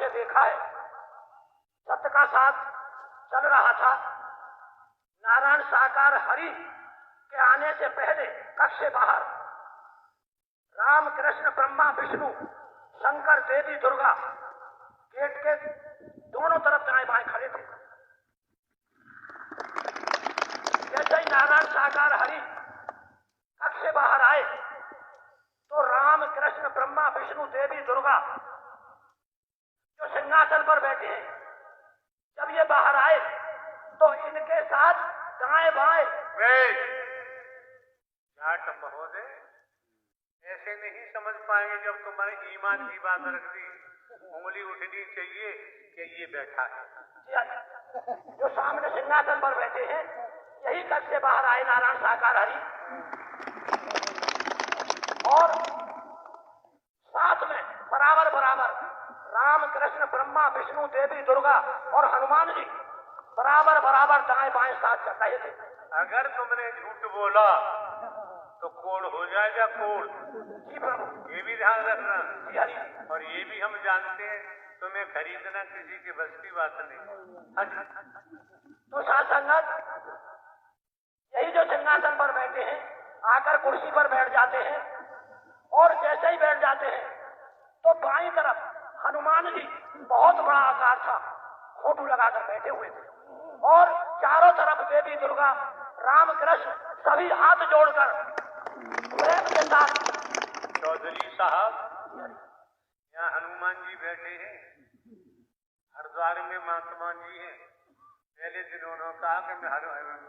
से देखा है। सत्य का साथ चल रहा था। नारायण साकार हरि के आने से पहले कक्ष से बाहर राम कृष्ण ब्रह्मा विष्णु शंकर देवी दुर्गा गेट के दोनों तरफ दाएं बाएं खड़े थे। जैसे ही नारायण साकार हरि कक्ष से बाहर आए तो राम कृष्ण ब्रह्मा विष्णु देवी दुर्गा जो सिंहासन पर बैठे हैं, जब ये बाहर आए तो इनके साथ दाएं बाएं। जाट महोदय, ऐसे नहीं समझ पाएंगे जब तुम्हारे ईमान की बात रख दी। उंगली उठनी चाहिए कि ये बैठा है। जो सामने सिंहासन पर बैठे हैं यही कक्ष से बाहर आए नारायण साकार हरि, और साथ में बराबर बराबर राम कृष्ण ब्रह्मा विष्णु देवी दुर्गा और हनुमान जी बराबर बराबर दाएं बाएं साथ चल रहे थे। अगर तुमने झूठ बोला तो कोड़ हो जाएगा, कोड़। जी प्रभु, ये भी ध्यान रखना। जी हरि। और ये भी हम जानते हैं तुम्हें खरीदना किसी की बस की बात नहीं। तो साथ संगत यही जो सिंहासन पर बैठे हैं आकर कुर्सी पर बैठ जाते हैं, और जैसे ही बैठ जाते हैं तो बाईं तरफ हनुमान जी बहुत बड़ा आकार था, फोटो लगाकर बैठे हुए थे, और चारों तरफ देवी दुर्गा राम कृष्ण सभी हाथ जोड़कर प्रेम के साथ। चौधरी साहब, यहाँ हनुमान जी बैठे हैं, हरिद्वार में महात्मा जी हैं। पहले दिन उन्होंने कहा कि मैं हनुमान हूँ।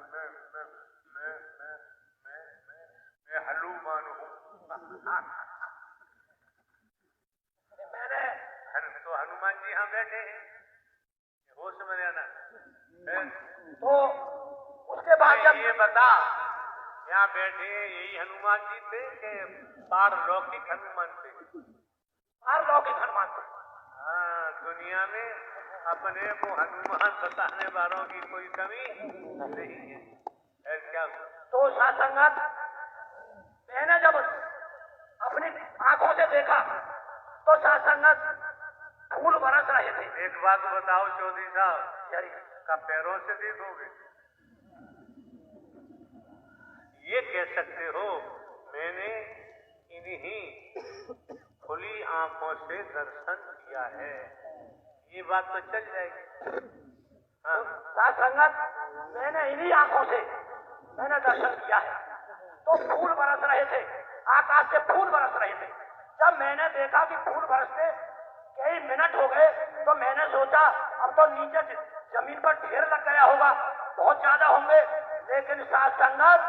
मैंने तो हनुमान जी यहाँ बैठे हैं, होश में रहना। तो उसके बाद जब ये बता, यहाँ बैठे यही हनुमान जी थे कि पारलौकिक हनुमान थे? पारलौकिक हनुमान थे। हाँ, दुनिया में अपने को हनुमान बताने वालों की कोई कमी नहीं है। क्या तो सासंगत मैंने जब अपनी आंखों से देखा तो सासंगत फूल बरस रहे थे। एक बात बताओ चौधरी साहब, का पैरों से देखोगे? ये कह सकते हो मैंने इन्हीं खुली आंखों से दर्शन किया है, ये बात तो चल जाएगी। हाँ, सासंगत मैंने इन्हीं आंखों से मैंने दर्शन किया है। तो फूल बरस रहे थे, आकाश से फूल बरस रहे थे। जब मैंने देखा कि फूल बरसते कई मिनट हो गए तो मैंने सोचा अब तो नीचे जमीन पर ढेर लग गया होगा, बहुत ज्यादा होंगे, लेकिन सासंगत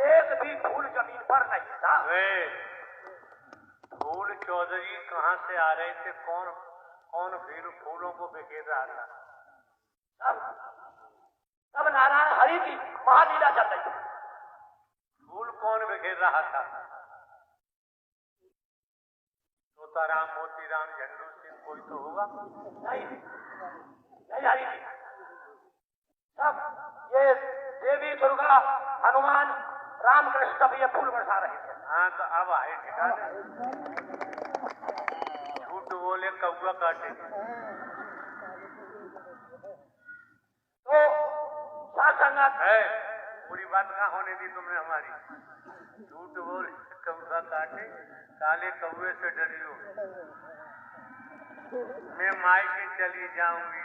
एक भी फूल जमीन पर नहीं था। फूल चौधरी कहाँ से आ रहे थे? कौन कौन फूलों को बिखेर रहा था? तब नारायण हरि की महालीला चल रही थी। फूल कौन बिखेर रहा था? तोताराम, मोतीराम, झंडू सिंह कोई तो होगा? नहीं, नहीं हरि जी, सब ये देवी दुर्गा हनुमान राम कृष्ण सब ये फूल बरसा रहे थे। हाँ, तो अब आए ठिकाने। झूठ बोले कौवा काटे। तो सासंगत है, पूरी बात कहाँ होने दी तुमने हमारी? झूठ बोले कौवा काटे, काले कौवे से डरियो, मैं मायके चली जाऊंगी।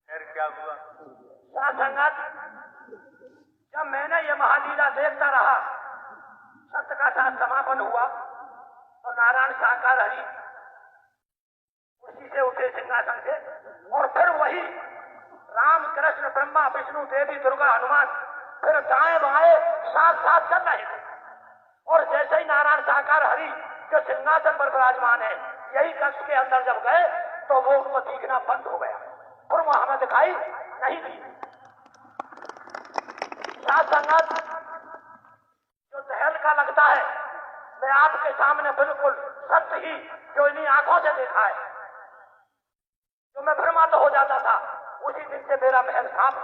फिर क्या हुआ? सासंगत जब मैंने ये महालीला देखता रहा, सत्य का साथ समापन हुआ तो नारायण साकार हरि कुर्सी से उठे सिंहासन से, और फिर वही राम कृष्ण ब्रह्मा विष्णु देवी दुर्गा हनुमान फिर दाएं बाएं साथ साथ चल रहे थे। और जैसे ही नारायण साकार हरि जो सिंहासन पर विराजमान है यही कक्ष के अंदर जब गए तो वो उनको दिखना बंद हो गया, और वो हमें दिखाई नहीं दी। साथ संगत जो तहलका लगता है मैं आपके सामने बिल्कुल सत्य ही जो इन्हीं आंखों से देखा है, जो मैं भ्रमात हो जाता था, उसी दिन से मेरा महल साफ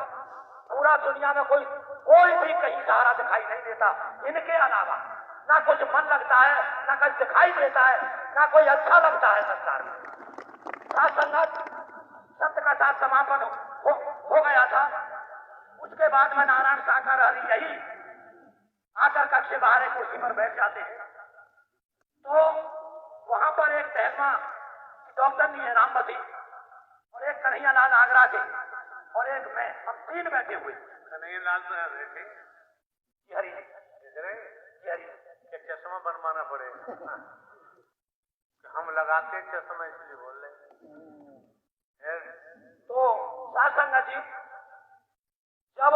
पूरा दुनिया में कोई भी कहीं सहारा दिखाई नहीं देता इनके अलावा। ना कुछ मन लगता है, ना कुछ दिखाई देता है, ना कोई अच्छा लगता है संसार में। साथ संगत सत्य का साथ समापन हो गया था। उसके बाद में नारायण साकार हरि यही आकर कक्ष से बाहर एक कुर्सी पर बैठ जाते हैं। तो वहां पर एक तहमा डॉक्टर नहीं है रामवती और एक कन्हैयालाल आगरा के और एक मैं, हम तीन बैठे हुए। कन्हैयालाल तो है बैठे हरी हरी चश्मा बनवाना पड़ेगा। हम लगाते चश्मा इसलिए बोल रहे। तो सासंगत जी जब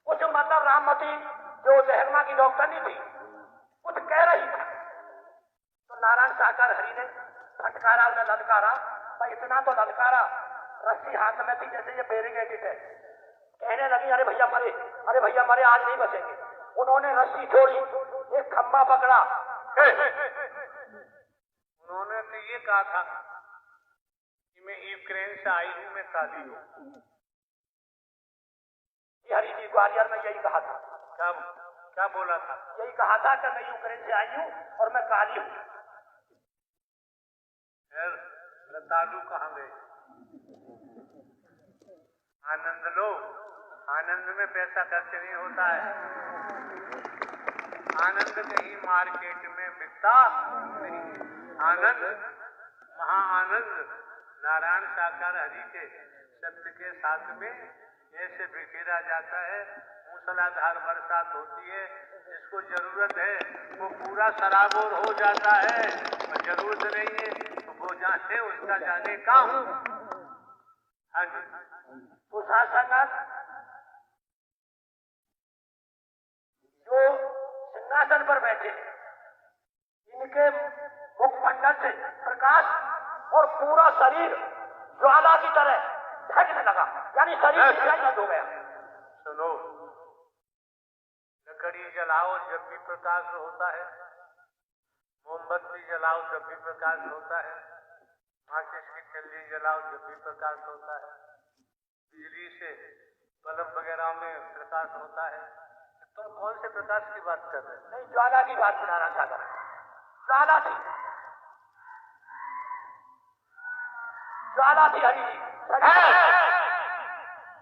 कुछ मतलब रामवती जो लहरमा की डॉक्टरनी थी कुछ कह रही थी तो नारायण साकार हरि ने फटकारा, उन्हें ललकारा। भाई इतना तो ललकारा, रस्सी हाथ में थी जैसे ये बैरिकेडेड है। कहने लगी अरे भैया मरे, आज नहीं बचेंगे। उन्होंने रस्सी छोड़ी, एक खंबा पकड़ा। उन्होंने तो ये कहा था कि मैं यूक्रेन से आई हूं, मैं काली हूं। हरि जी ग्वालियर में यही कहा था। क्या बोला था? यही कहा था कि मैं यूक्रेन से आई हूं और मैं काली हूं। दादू कहाँ गए? आनंद लो, आनंद में पैसा खर्च नहीं होता है। आनंद कहीं मार्केट में बिकता नहीं। आनंद, महाआनंद नारायण साकार हरि के सत्य के साथ में ऐसे बिखेरा जाता है। मूसलाधार बरसात होती है, जिसको जरूरत है वो पूरा सराबोर हो जाता है, और जरूरत नहीं है तो वो जाने उसका जाने काम। हाँ जी। तो संगत जो सिंहासन पर बैठे इनके मुखमंडल से प्रकाश और पूरा शरीर ज्वाला की तरह ढकने लगा, यानी शरीर बंद हो गया। सुनो, लकड़ी जलाओ जब भी प्रकाश होता है, मोमबत्ती जलाओ जब भी प्रकाश होता है, माचिस की तिल्ली जलाओ जब भी प्रकाश होता है, बिजली से बल्ब वगैरह में प्रकाश होता है। तुम कौन से प्रकाश की बात कर रहे हो? नहीं, ज्वाला की बात बनाना चाहता हूं। ज्वाला थी हरि जी।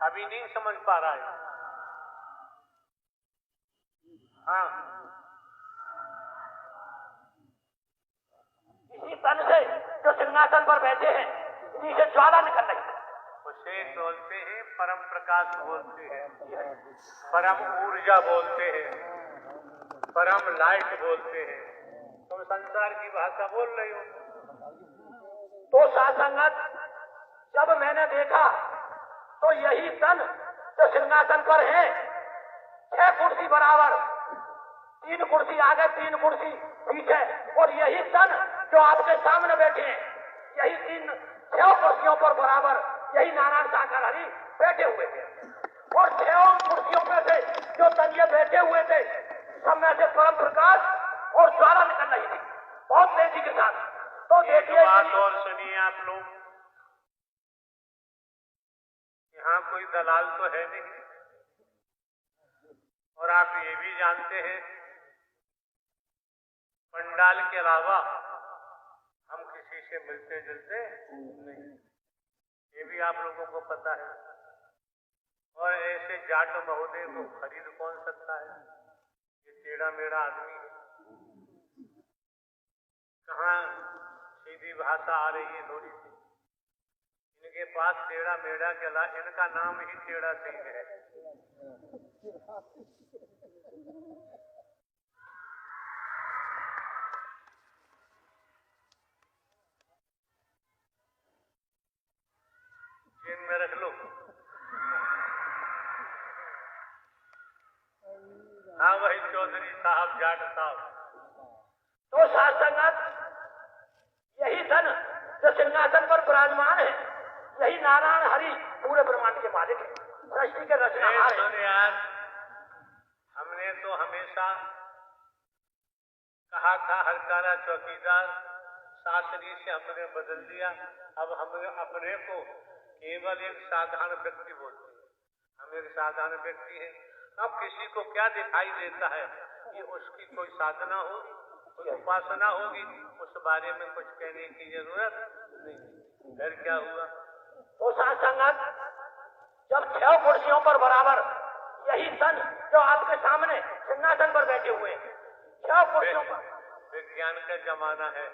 अभी नहीं समझ पा रहा है। हाँ, इसी तन से जो सिंहासन पर बैठे हैं इन्हीं से ज्वाला निकल रही है। उसे बोलते हैं परम प्रकाश, बोलते हैं परम ऊर्जा, बोलते हैं परम लाइट, बोलते हैं। तुम संसार की भाषा बोल रही हो। तो सासंगत जब मैंने देखा तो यही तन जो सिंहासन पर है, 6 कुर्सी बराबर, 3 कुर्सी आगे 3 कुर्सी पीछे, और यही तन जो आपके सामने बैठे हैं, यही 6 कुर्सियों पर बराबर यही नारायण साकार हरि बैठे हुए थे। और 6 कुर्सियों में से जो तन ये बैठे हुए थे सब में से परम प्रकाश और ज्वाला निकल रही थी बहुत तेजी के साथ। तो देखिए, बात और सुनिए आप लोग, यहाँ कोई दलाल तो है नहीं, और आप ये भी जानते हैं पंडाल के अलावा हम किसी से मिलते जुलते नहीं, ये भी आप लोगों को पता है। और ऐसे जाट महोदय को खरीद कौन सकता है? ये टेढ़ा मेढ़ा आदमी है। कहाँ सीधी भाषा आ रही है थोड़ी सी। इनके पास टेढ़ा मेढ़ा के ला, इनका नाम ही टेढ़ा सिंह है। जेब में रख लो। हाँ वही चौधरी साहब, जाट साहब। तो सासंगत यही धन जो सिंहासन पर विराजमान है, यही नारायण हरि पूरे ब्रह्मांड के मालिक है, सृष्टि के रचनाहार है। यार, हमने तो हमेशा कहा था हरकारा चौकीदार, शास्त्री से हमने बदल दिया। अब हमने अपने को केवल एक साधारण व्यक्ति बोलते हैं। हम एक साधारण व्यक्ति हैं। अब किसी को क्या दिखाई देता है, ये उसकी कोई साधना हो, कोई उपासना होगी, उस बारे में कुछ कहने की जरूरत नहीं। फिर क्या हुआ? तो साथ संगत जब 6 कुर्सियों पर बराबर यही सन जो आपके सामने सिंहासन पर बैठे हुए हैं, 6 कुर्सियों पर। विज्ञान का जमाना है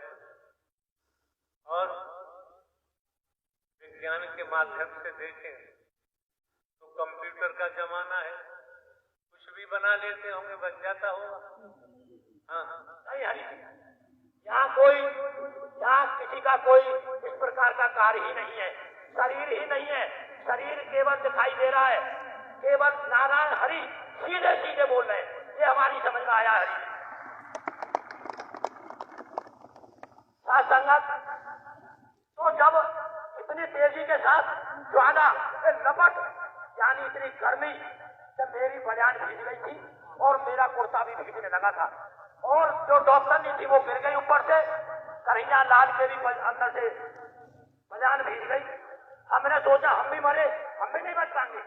और विज्ञान के माध्यम से देखें तो कंप्यूटर का जमाना है। कुछ भी बना लेते होंगे, बन जाता होगा। हाँ, नहीं हरी, यहाँ किसी का कोई इस प्रकार का कार्य ही नहीं है, शरीर ही नहीं है। शरीर केवल दिखाई दे रहा है, केवल नारायण हरि सीधे सीधे बोल रहे हैं। ये हमारी समझ में आया हरि। साथ संगत, तो जब इतनी तेजी के साथ ज्वाला लपट, यानी इतनी गर्मी, जब मेरी बनियान भीग गई थी और मेरा कुर्ता भी भीगने लगा था, और जो डॉक्टर नहीं थी वो गिर गई ऊपर से, कन्हैया लाल के भी अंदर से बनियान भीग गई। हमने सोचा हम भी मरे, हम भी नहीं बच पाएंगे।